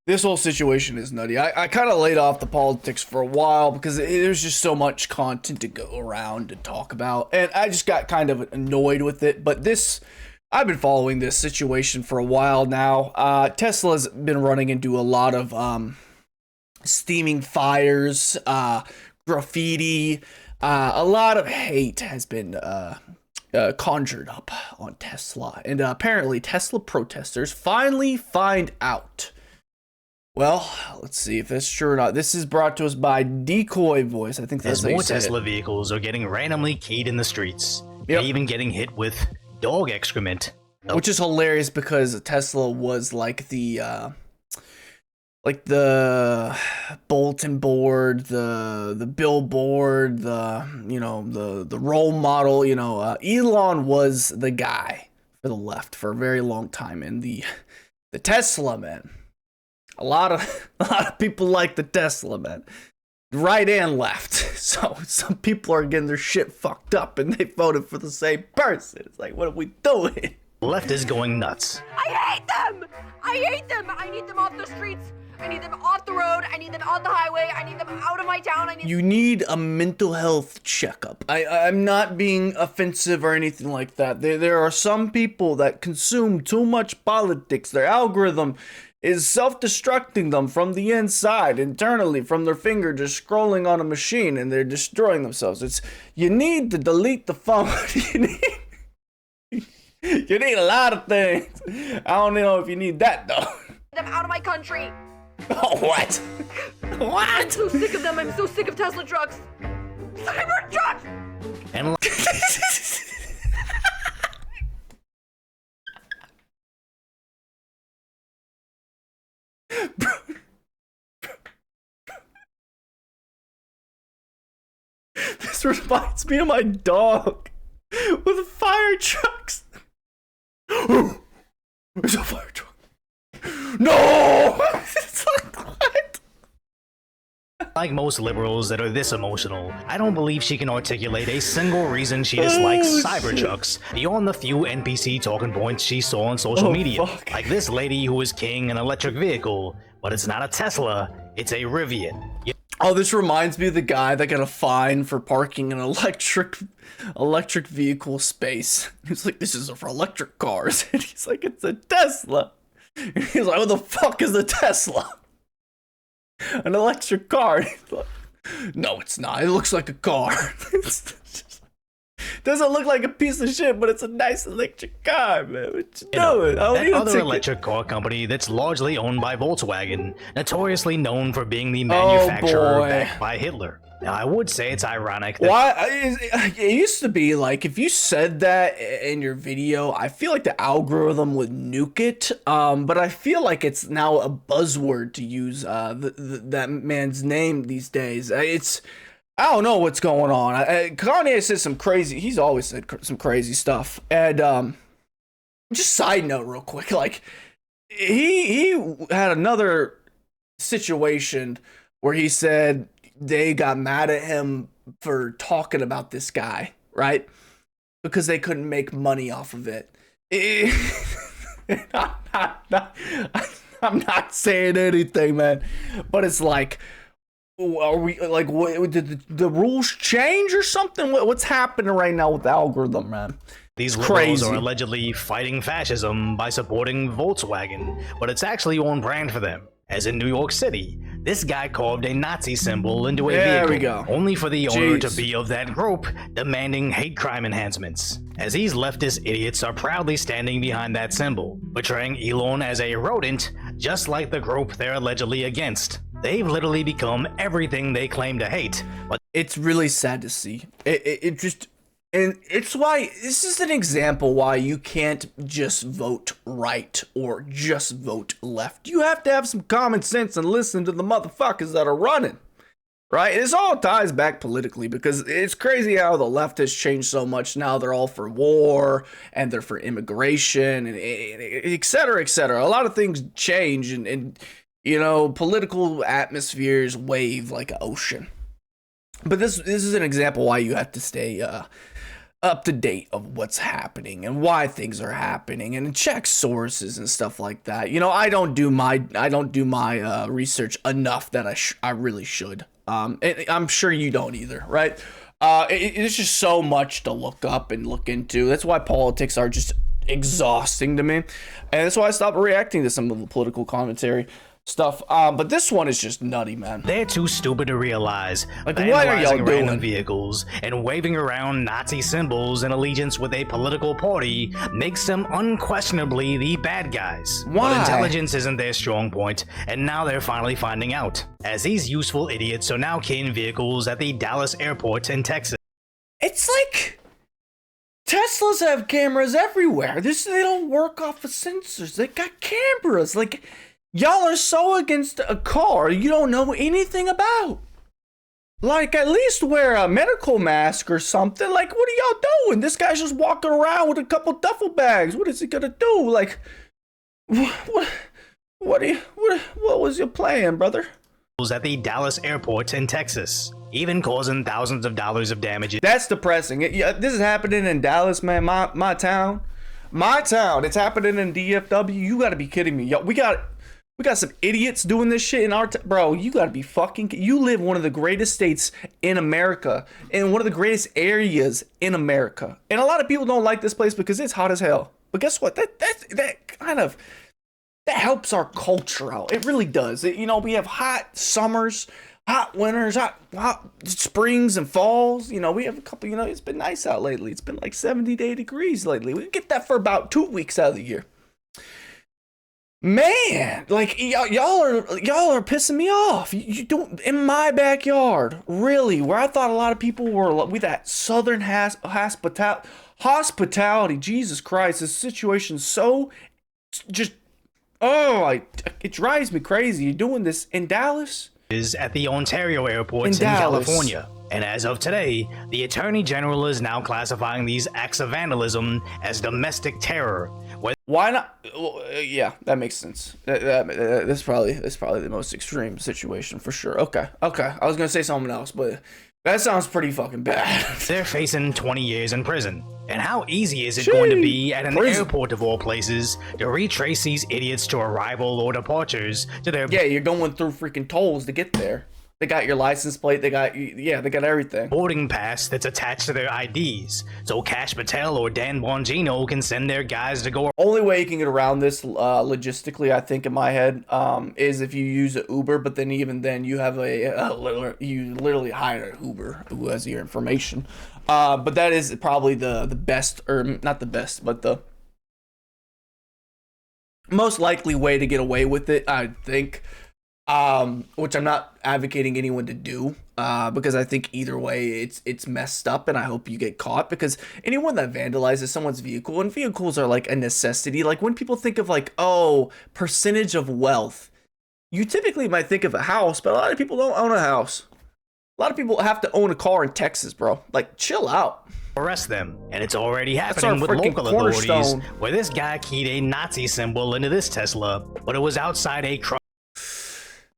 This whole situation is nutty. I kind of laid off the politics for a while because there's just so much content to go around and talk about, and I just got kind of annoyed with it. But I've been following this situation for a while now. Tesla's been running into a lot of steaming fires, graffiti, a lot of hate has been conjured up on Tesla, and apparently Tesla protesters finally find out. Well, let's see if that's true or not. This is brought to us by Decoy Voice. I think that's more Tesla vehicles are getting randomly keyed in the streets. Yep. And even getting hit with dog excrement. Which is hilarious because Tesla was like the bulletin board, the billboard, the role model. Elon was the guy for the left for a very long time, and the Tesla man. A lot of people like the Tesla man, right and left. So some people are getting their shit fucked up, and they voted for the same person. It's like, what are we doing? Left is going nuts. I hate them! I hate them! I need them off the streets. I need them off the road. I need them off the highway. I need them out of my town. You need a mental health checkup. I'm not being offensive or anything like that. There are some people that consume too much politics. Their algorithm is self-destructing them from the inside, internally, from their finger just scrolling on a machine, and they're destroying themselves. You need to delete the phone. You need a lot of things. I don't know if you need that, though. Them out of my country. Oh, what? What? I'm so sick of them. I'm so sick of Tesla trucks. Cyber trucks! And This reminds me of my dog with the fire trucks. There's a fire truck. No! It's like, what? like most liberals that are this emotional, I don't believe she can articulate a single reason she dislikes Cybertrucks beyond the few NPC talking points she saw on social media. Fuck. Like this lady who is king an electric vehicle, but it's not a Tesla, it's a Rivian. Oh, this reminds me of the guy that got a fine for parking an electric vehicle space. He's like, this is for electric cars. And he's like, it's a Tesla. And he's like, what the fuck is a Tesla? An electric car. He's like, no, it's not. It looks like a car. Doesn't look like a piece of shit, but it's a nice electric car, man. What you doing? That other electric car company that's largely owned by Volkswagen, notoriously known for being the manufacturer backed by Hitler. Now, I would say it's ironic that— Why? It used to be like, if you said that in your video, I feel like the algorithm would nuke it. But I feel like it's now a buzzword to use that man's name these days. I don't know what's going on. Kanye says some crazy. He's always said some crazy stuff. And just side note, real quick, like he had another situation where he said they got mad at him for talking about this guy, right? Because they couldn't make money off of it. I'm not saying anything, man, but it's like, are we like, what, did the rules change or something? What's happening right now with the algorithm, man? These liberals are allegedly fighting fascism by supporting Volkswagen, but it's actually on brand for them. As in New York City, this guy carved a Nazi symbol into a vehicle, only for the owner to be of that group, demanding hate crime enhancements. As these leftist idiots are proudly standing behind that symbol, portraying Elon as a rodent, just like the group they're allegedly against. They've literally become everything they claim to hate. But it's really sad to see. And it's why this is an example why you can't just vote right or just vote left. You have to have some common sense and listen to the motherfuckers that are running, right? This all ties back politically because it's crazy how the left has changed so much. Now they're all for war and they're for immigration and et cetera, et cetera. A lot of things change and you know, political atmospheres wave like an ocean. But this is an example why you have to stay up to date of what's happening and why things are happening and check sources and stuff like that. You know, I don't do my research enough that I really should. And I'm sure you don't either, right? It's just so much to look up and look into. That's why politics are just exhausting to me, and that's why I stopped reacting to some of the political commentary stuff. But this one is just nutty, man. They're too stupid to realize. Like, what are y'all doing? Random vehicles and waving around Nazi symbols in allegiance with a political party makes them unquestionably the bad guys. Why? But intelligence isn't their strong point, and now they're finally finding out, as these useful idiots are now killing vehicles at the Dallas airport in Texas. It's like Teslas have cameras everywhere. They don't work off of sensors. They got cameras. Like, y'all are so against a car you don't know anything about. Like, at least wear a medical mask or something. Like, what are y'all doing? This guy's just walking around with a couple duffel bags. What is he gonna do? Like, what was your plan, brother? At the Dallas airport in Texas, even causing thousands of dollars of damage. That's depressing. This is happening in Dallas, man. My town. It's happening in DFW. You gotta be kidding me. Yo, we got some idiots doing this shit in our bro. You gotta be fucking. You live one of the greatest states in America, in one of the greatest areas in America, and a lot of people don't like this place because it's hot as hell. But guess what? That helps our culture out. It really does. You know, we have hot summers, hot winters, hot springs and falls. You know, we have a couple, you know, it's been nice out lately. It's been like 70 degrees lately. We get that for about 2 weeks out of the year. Man, like y'all are pissing me off. You don't, in my backyard, really, where I thought a lot of people were with that southern hospitality. Jesus Christ, this situation's so just, it drives me crazy. You're doing this in Dallas? Is at the Ontario airports in California. And as of today, the Attorney General is now classifying these acts of vandalism as domestic terror. Why not? Well, yeah, that makes sense. That's probably the most extreme situation for sure. Okay. I was gonna say something else, but that sounds pretty fucking bad. They're facing 20 years in prison. And how easy is it going to be at an airport of all places to retrace these idiots to arrival or departures to their... Yeah, you're going through freaking tolls to get there. They got your license plate, they got everything. Boarding pass that's attached to their IDs, so Cash Patel or Dan Bongino can send their guys to go... Only way you can get around this logistically, I think, in my head, is if you use an Uber, but then even then you have you literally hire an Uber who has your information. But that is probably the best, or not the best, but the most likely way to get away with it, I think. Which I'm not advocating anyone to do, because I think either way it's messed up, and I hope you get caught, because anyone that vandalizes someone's vehicle, and vehicles are like a necessity, like when people think of like, oh, percentage of wealth, you typically might think of a house, but a lot of people don't own a house. A lot of people have to own a car in Texas, bro. Like, chill out. Arrest them, and it's already happening with local authorities, where this guy keyed a Nazi symbol into this Tesla, but it was outside a truck.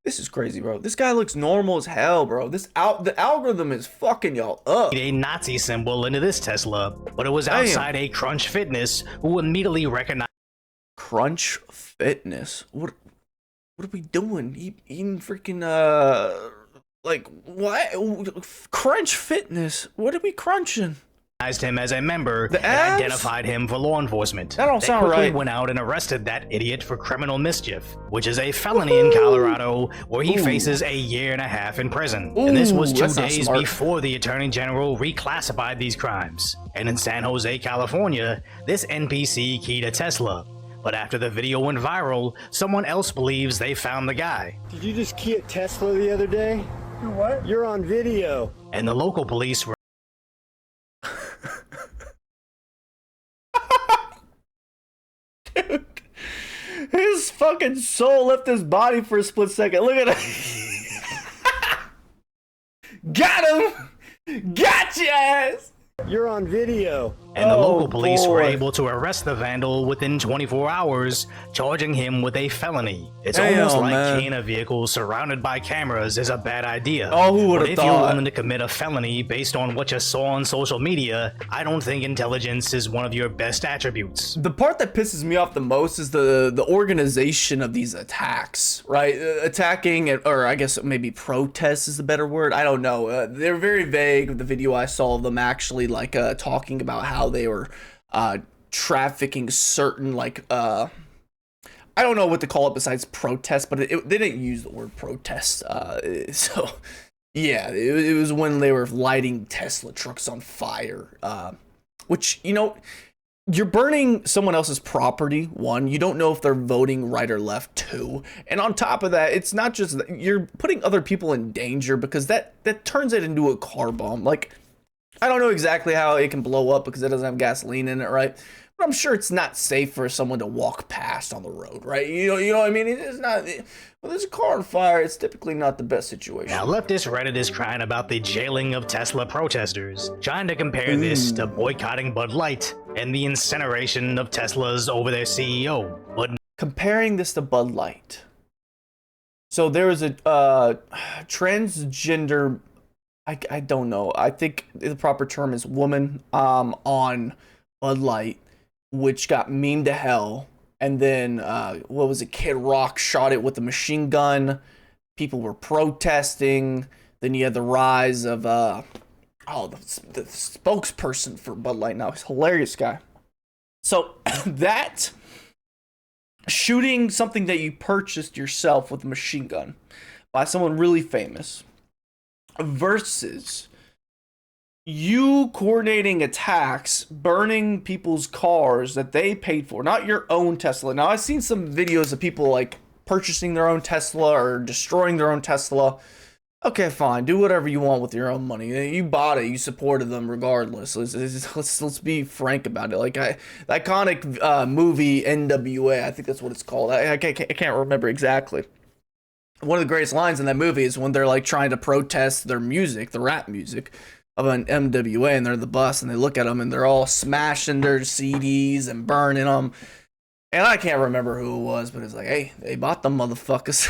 This is crazy, bro. This guy looks normal as hell, bro. The algorithm is fucking y'all up. A Nazi symbol into this Tesla, but it was outside a Crunch Fitness, who immediately recognized... Crunch Fitness? What are we doing? Eating freaking, like, what? Crunch Fitness? What are we crunching? Him as a member and identified him for law enforcement. That don't sound right. They went out and arrested that idiot for criminal mischief, which is a felony in Colorado, where he faces a 1.5 years in prison. And this was 2 days before the Attorney General reclassified these crimes. And in San Jose, California, this NPC keyed a Tesla. But after the video went viral, someone else believes they found the guy. Did you just key a Tesla the other day? You what? You're on video. And the local police were... Dude, his fucking soul left his body for a split second. Look at him. Got him. Got your ass. You're on video. And the local police were able to arrest the vandal within 24 hours, charging him with a felony. It's almost like keying a vehicle surrounded by cameras is a bad idea. Oh, who would have thought? If you're willing to commit a felony based on what you saw on social media, I don't think intelligence is one of your best attributes. The part that pisses me off the most is the organization of these attacks, right? Attacking, or I guess maybe protest is the better word. I don't know. They're very vague. The video I saw of them actually like talking about how they were trafficking certain like I don't know what to call it besides protest, but they didn't use the word protest. So yeah, it was when they were lighting Tesla trucks on fire, which, you know, you're burning someone else's property. One, you don't know if they're voting right or left. Two, and on top of that, it's not just that, you're putting other people in danger because that turns it into a car bomb. Like, I don't know exactly how it can blow up because it doesn't have gasoline in it, right? But I'm sure it's not safe for someone to walk past on the road, right? You know what I mean? It's not. When there's a car on fire, it's typically not the best situation. Now, leftist Reddit is crying about the jailing of Tesla protesters, trying to compare this to boycotting Bud Light and the incineration of Teslas over their CEO. But comparing this to Bud Light. So there was a transgender, I don't know, I think the proper term is woman, on Bud Light, which got memed to hell. And then, what was it? Kid Rock shot it with a machine gun. People were protesting. Then you had the rise of, the spokesperson for Bud Light now. He's a hilarious guy. So that shooting something that you purchased yourself with a machine gun by someone really famous versus you coordinating attacks, burning people's cars that they paid for, not your own Tesla. Now, I've seen some videos of people like purchasing their own Tesla or destroying their own Tesla. Okay, fine, do whatever you want with your own money. You bought it, you supported them regardless. Let's be frank about it. Like the iconic movie NWA, I think that's what it's called. I can't remember exactly. One of the greatest lines in that movie is when they're like trying to protest their music, the rap music of an MWA, and they're in the bus and they look at them and they're all smashing their CDs and burning them. And I can't remember who it was, but it's like, hey, they bought them motherfuckers.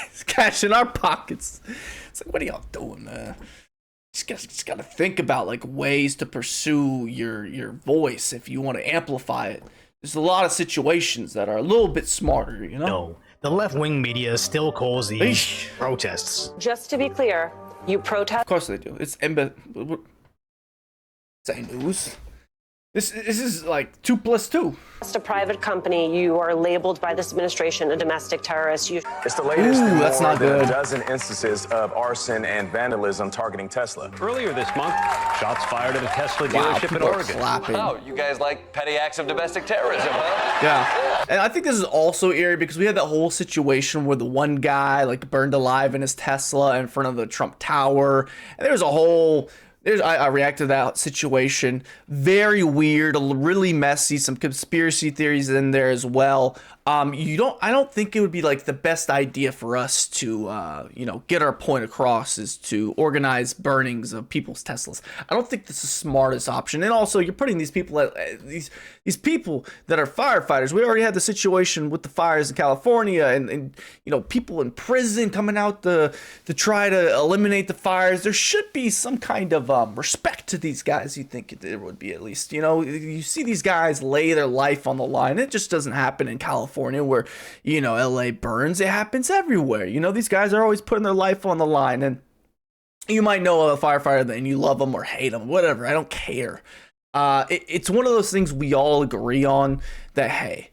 It's cash in our pockets. It's like, what are y'all doing, man? Just gotta think about like ways to pursue your voice if you want to amplify it. There's a lot of situations that are a little bit smarter, you know? No, the left-wing media still calls these protests. Just to be clear, you protest? Of course they do. It's news. This is like 2 + 2. Just a private company, you are labeled by this administration a domestic terrorist. It's the latest in that's more not than good. a dozen instances of arson and vandalism targeting Tesla. Earlier this month, shots fired at a Tesla dealership in Oregon. Oh, you guys like petty acts of domestic terrorism, huh? Yeah. And I think this is also eerie because we had that whole situation where the one guy like burned alive in his Tesla in front of the Trump Tower. And there was a whole... I reacted to that situation. Very weird, really messy, some conspiracy theories in there as well. I don't think it would be like the best idea for us to, get our point across is to organize burnings of people's Teslas. I don't think this is the smartest option. And also, you're putting these people these people that are firefighters. We already had the situation with the fires in California, and people in prison coming out to try to eliminate the fires. There should be some kind of respect to these guys. You think there would be, at least. You see these guys lay their life on the line. It just doesn't happen in California where LA burns. It happens everywhere. These guys are always putting their life on the line, and you might know a firefighter and you love them or hate them, whatever. I don't care. It's one of those things we all agree on that, hey,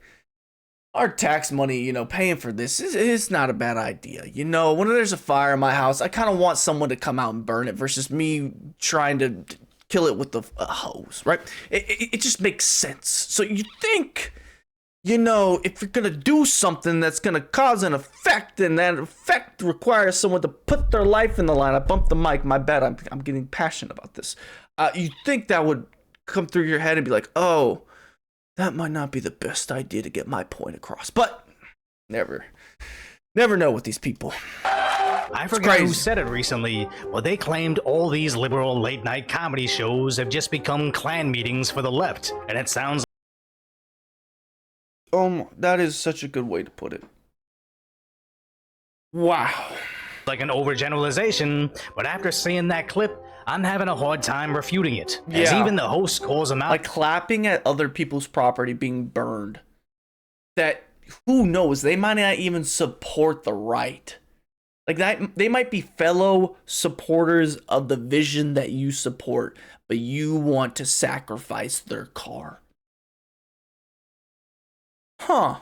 our tax money, paying for this is not a bad idea. When there's a fire in my house, I kind of want someone to come out and burn it versus me trying to kill it with the hose, right? It just makes sense. So you think, if you're going to do something that's going to cause an effect, and that effect requires someone to put their life in the line. I bumped the mic, my bad. I'm getting passionate about this. You think that would come through your head and be like, oh, that might not be the best idea to get my point across. But never know with these people. I forgot who said it recently, but they claimed all these liberal late-night comedy shows have just become clan meetings for the left, and it sounds that is such a good way to put it. Wow. like an overgeneralization, but after seeing that clip, I'm having a hard time refuting it. As even the host calls them out. Like clapping at other people's property being burned. That, who knows, they might not even support the right. Like that, they might be fellow supporters of the vision that you support, but you want to sacrifice their car. Huh.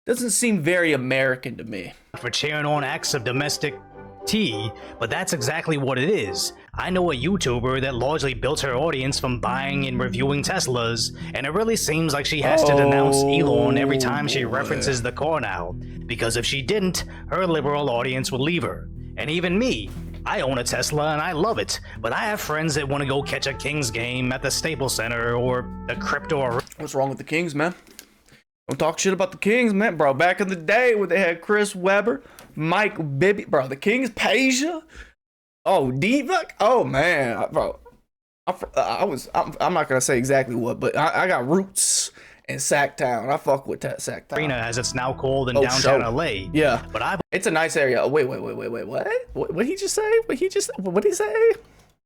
Doesn't seem very American to me. For cheering on acts of domestic tea, but that's exactly what it is. I know a YouTuber that largely built her audience from buying and reviewing Teslas, and it really seems like she has to denounce Elon every time she references the car now, because if she didn't, her liberal audience would leave her. And even me, I own a Tesla and I love it, but I have friends that want to go catch a Kings game at the Staples Center or the crypto. What's wrong with the Kings, man? Don't talk shit about the Kings, man, bro. Back in the day when they had Chris Webber, Mike Bibby, bro, the Kings, Peja, D-Buck, man, bro. I'm not gonna say exactly what, but I got roots in Sacktown. I fuck with Sacktown. Arena, as it's now called in downtown LA. Yeah, but it's a nice area. Wait, what did he just say? What did he say?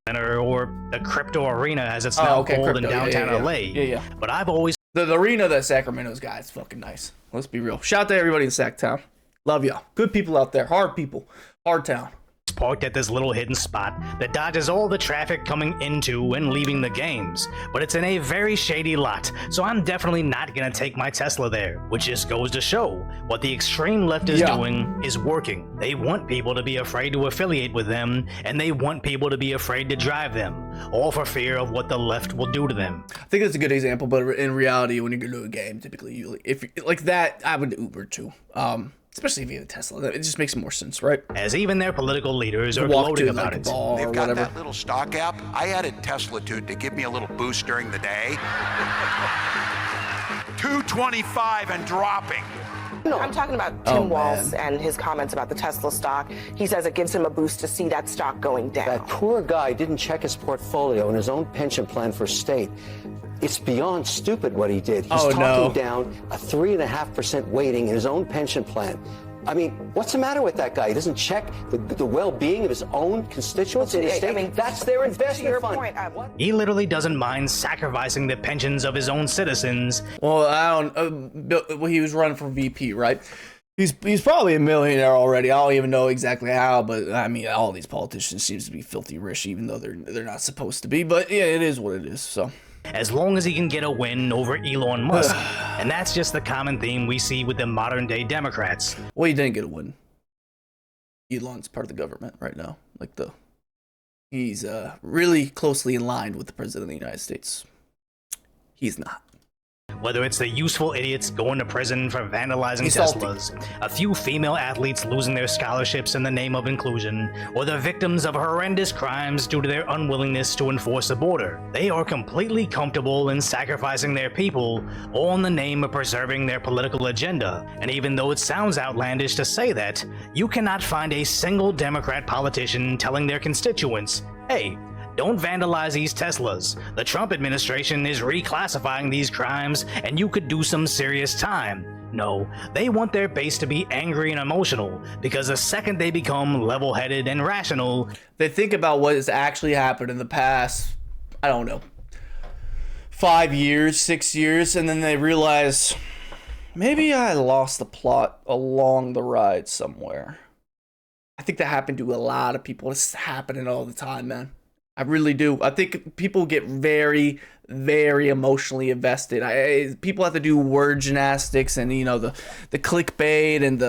Or the crypto arena, as it's now called in downtown LA. Yeah. But I've always the arena that Sacramento's got is fucking nice. Let's be real. Shout out to everybody in Sacktown. Love y'all. Good people out there. Hard people. Hard town. Parked at this little hidden spot that dodges all the traffic coming into and leaving the games, but it's in a very shady lot, so I'm definitely not gonna take my Tesla there, which just goes to show what the extreme left is doing is working. They want people to be afraid to affiliate with them, and they want people to be afraid to drive them, all for fear of what the left will do to them. I think that's a good example, but in reality, when you go to a game, typically, if like that, I would Uber too. Especially if you have a Tesla, it just makes more sense, right? As even their political leaders are gloating about it. They've got that little stock app. I added Tesla to give me a little boost during the day. 225 and dropping. No, I'm talking about Tim Walz and his comments about the Tesla stock. He says it gives him a boost to see that stock going down. That poor guy didn't check his portfolio and his own pension plan for state. It's beyond stupid what he did. He's talking down a 3.5% weighting in his own pension plan. I mean, what's the matter with that guy? He doesn't check the well-being of his own constituents in his state. I mean, that's their investment fund. He literally doesn't mind sacrificing the pensions of his own citizens. Well, I don't. He was running for VP, right? He's probably a millionaire already. I don't even know exactly how, but I mean, all these politicians seems to be filthy rich, even though they're not supposed to be. But yeah, it is what it is. So. As long as he can get a win over Elon Musk. And that's just the common theme we see with the modern day Democrats. Well, he didn't get a win. Elon's part of the government right now. He's really closely in line with the president of the United States. He's not. Whether it's the useful idiots going to prison for vandalizing Teslas, a few female athletes losing their scholarships in the name of inclusion, or the victims of horrendous crimes due to their unwillingness to enforce the border, they are completely comfortable in sacrificing their people, all in the name of preserving their political agenda. And even though it sounds outlandish to say that, you cannot find a single Democrat politician telling their constituents, hey, don't vandalize these Teslas. The Trump administration is reclassifying these crimes, and you could do some serious time. No, they want their base to be angry and emotional, because the second they become level-headed and rational, they think about what has actually happened in the past, I don't know, 5 years, 6 years, and then they realize, maybe I lost the plot along the ride somewhere. I think that happened to a lot of people. It's happening all the time, man. I really do. I think people get very, very emotionally invested. People have to do word gymnastics and, you know, the clickbait and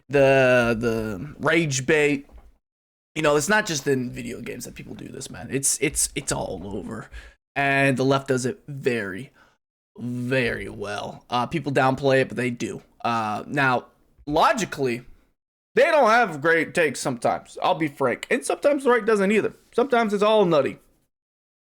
the rage bait. You know, it's not just in video games that people do this, man. It's all over. And the left does it very, very well. People downplay it, but they do. Now, logically, they don't have great takes sometimes. I'll be frank. And sometimes the right doesn't either. Sometimes it's all nutty.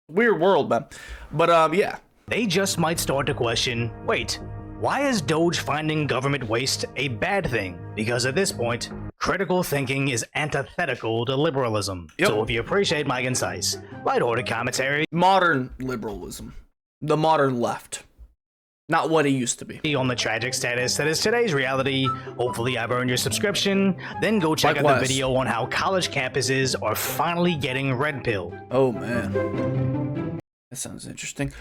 Weird world, man. But, yeah. They just might start to question, wait, Why is Doge finding government waste a bad thing? Because at this point, critical thinking is antithetical to liberalism. Yep. So if you appreciate my concise, lighthearted commentary, modern liberalism, the modern left, not what it used to be, on the tragic status that is today's reality, hopefully I've earned your subscription. Then go check out the video on how college campuses are finally getting red-pilled. Oh man, that sounds interesting.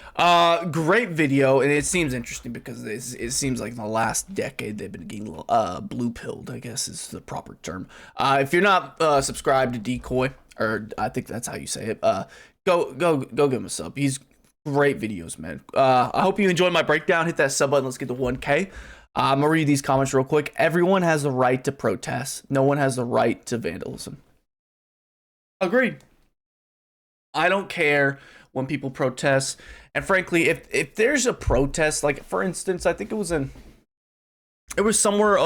Great video, and it seems interesting because it seems like in the last decade they've been getting blue-pilled, I guess is the proper term. If you're not subscribed to Decoy, or I think that's how you say it, go give him a sub. He's great videos, man. I hope you enjoyed my breakdown. Hit that sub button. Let's get to 1K. I'm gonna read these comments real quick. Everyone has the right to protest. No one has the right to vandalism. Agreed. I don't care when people protest. And frankly, if there's a protest, like for instance, I think it was somewhere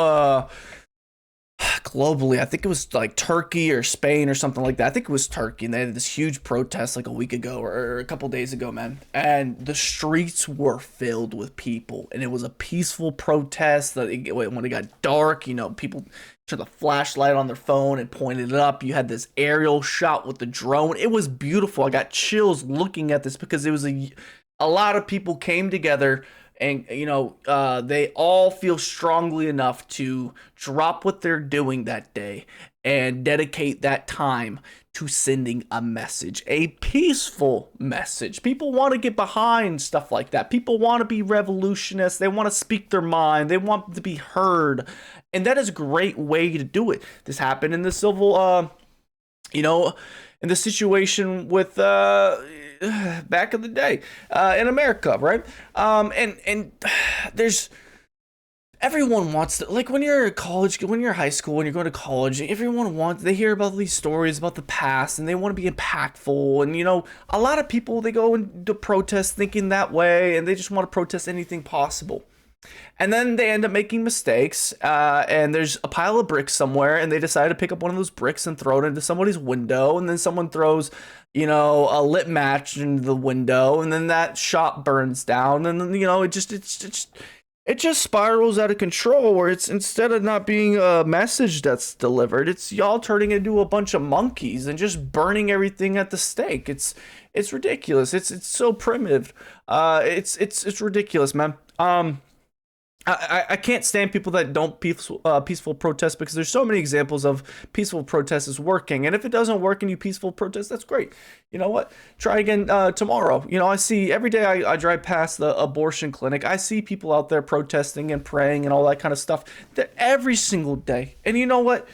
globally, I think it was like Turkey or Spain or something like that. I think it was Turkey, and they had this huge protest like a week ago or a couple days ago, man. And the streets were filled with people, and it was a peaceful protest. That when it got dark, you know, people turned the flashlight on their phone and pointed it up. You had this aerial shot with the drone. It was beautiful. I got chills looking at this because it was a lot of people came together. And, you know, they all feel strongly enough to drop what they're doing that day and dedicate that time to sending a message, a peaceful message. People want to get behind stuff like that. People want to be revolutionists. They want to speak their mind. They want to be heard. And that is a great way to do it. This happened in the civil, you know, in the situation with back in the day in America, right? And there's everyone wants to, like when you're in college, when you're in high school, when you're going to college, everyone wants, they hear about these stories about the past and they want to be impactful. And you know, a lot of people, they go into protest thinking that way and they just want to protest anything possible. And then they end up making mistakes, and there's a pile of bricks somewhere, and they decide to pick up one of those bricks and throw it into somebody's window, and then someone throws, you know, a lit match into the window, and then that shop burns down, and then, you know, it just spirals out of control, where it's, instead of not being a message that's delivered, it's y'all turning into a bunch of monkeys and just burning everything at the stake. It's ridiculous. It's so primitive. It's ridiculous, man. I can't stand people that don't peaceful protest, because there's so many examples of peaceful protests working. And if it doesn't work and you peaceful protest, that's great. You know what? Try again tomorrow. You know, I see every day I drive past the abortion clinic. I see people out there protesting and praying and all that kind of stuff every single day. And you know what?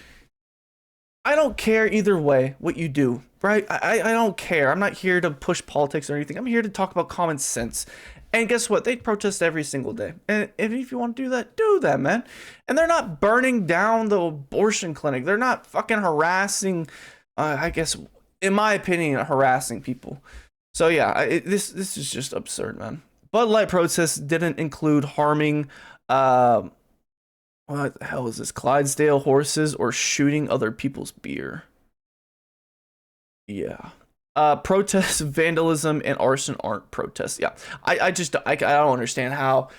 I don't care either way what you do, right? I don't care. I'm not here to push politics or anything. I'm here to talk about common sense. And guess what? They protest every single day. And if you want to do that, man. And they're not burning down the abortion clinic. They're not fucking harassing, I guess, in my opinion, harassing people. So yeah, this is just absurd, man. Bud Light protests didn't include harming, what the hell is this? Clydesdale horses or shooting other people's beer. Yeah. Protests, vandalism, and arson aren't protests. Yeah, I don't understand how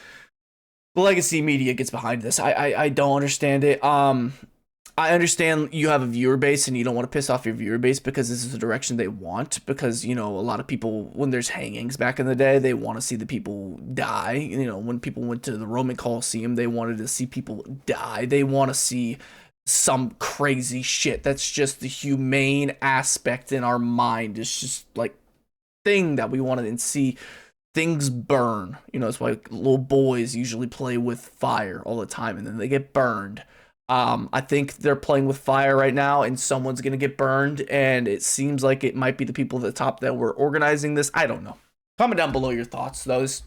the legacy media gets behind this. I don't understand it. I understand you have a viewer base and you don't want to piss off your viewer base because this is the direction they want. Because, you know, a lot of people, when there's hangings back in the day, they want to see the people die. You know, when people went to the Roman Colosseum, they wanted to see people die. They want to see some crazy shit. That's just the humane aspect in our mind. It's just like thing that we want to see things burn. You know, that's why little boys usually play with fire all the time and then they get burned. I think they're playing with fire right now and someone's gonna get burned, and it seems like it might be the people at the top that were organizing this. I don't know. Comment down below your thoughts. Those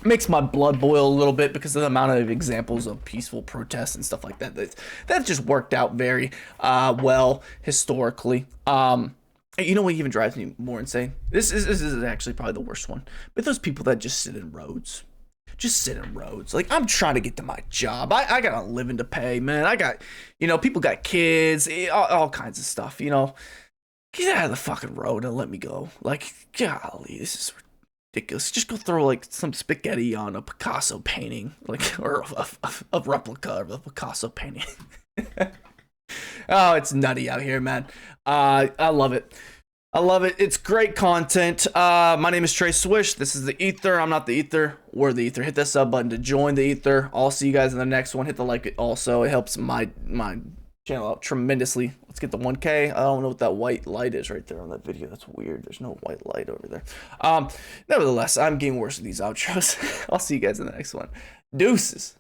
makes my blood boil a little bit because of the amount of examples of peaceful protests and stuff like that. That just worked out very well historically. You know what even drives me more insane? This is actually probably the worst one. But those people that just sit in roads. Just sit in roads. Like, I'm trying to get to my job. I got a living to pay, man. I got, you know, people got kids, all kinds of stuff, you know. Get out of the fucking road and let me go. Like, golly, this is ridiculous. Just go throw like some spaghetti on a Picasso painting, like, or a replica of a Picasso painting. Oh, it's nutty out here, man. I love it. I love it. It's great content. My name is Trey Swish. This is the Ether. I'm not the Ether. We're the Ether. Hit that sub button to join the Ether. I'll see you guys in the next one. Hit the like also. It helps my channel out tremendously. Let's get the 1K. I don't know what that white light is right there on that video. That's weird. There's no white light over there. Nevertheless, I'm getting worse at these outros. I'll see you guys in the next one. Deuces.